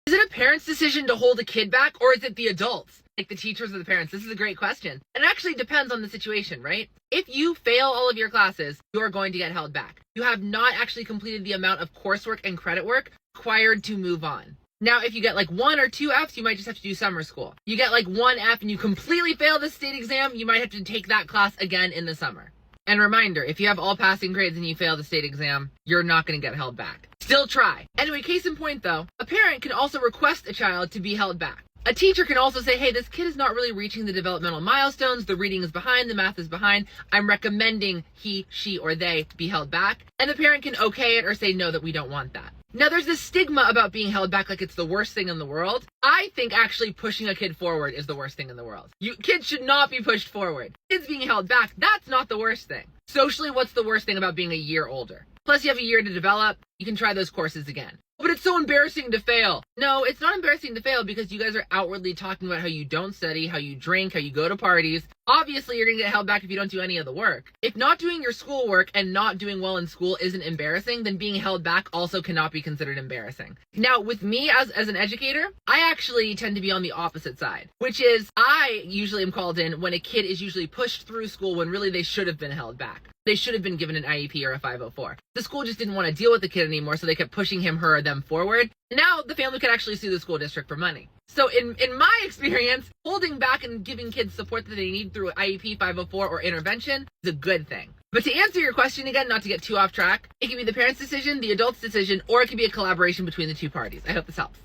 Is it a parent's decision to hold a kid back, or is it the adults, like the teachers or the parents? This is a great question. And it actually depends on the situation, right? If you fail all of your classes, you're going to get held back. You have not actually completed the amount of coursework and credit work required to move on. Now, if you get like 1 or 2 Fs, you might just have to do summer school. You get like 1 F and you completely fail the state exam, you might have to take that class again in the summer. And reminder, if you have all passing grades and you fail the state exam, you're not going to get held back. Still try. Anyway, case in point though, a parent can also request a child to be held back. A teacher can also say, hey, this kid is not really reaching the developmental milestones, the reading is behind, the math is behind, I'm recommending he, she, or they be held back. And the parent can okay it or say no, that we don't want that. Now, there's this stigma about being held back like it's the worst thing in the world. I think actually pushing a kid forward is the worst thing in the world. Kids should not be pushed forward. Kids being held back, that's not the worst thing. Socially, what's the worst thing about being a year older? Plus, you have a year to develop. You can try those courses again. But it's so embarrassing to fail. No, it's not embarrassing to fail because you guys are outwardly talking about how you don't study, how you drink, how you go to parties. Obviously, you're going to get held back if you don't do any of the work. If not doing your schoolwork and not doing well in school isn't embarrassing, then being held back also cannot be considered embarrassing. Now, with me as an educator, I actually tend to be on the opposite side, which is I usually am called in when a kid is usually pushed through school when really they should have been held back. They should have been given an IEP or a 504. The school just didn't want to deal with the kid anymore, so they kept pushing him, her, or them forward. Now the family could actually sue the school district for money. So in my experience, holding back and giving kids support that they need through IEP, 504, or intervention is a good thing. But to answer your question again, not to get too off track, it can be the parent's decision, the adult's decision, or it can be a collaboration between the two parties. I hope this helps.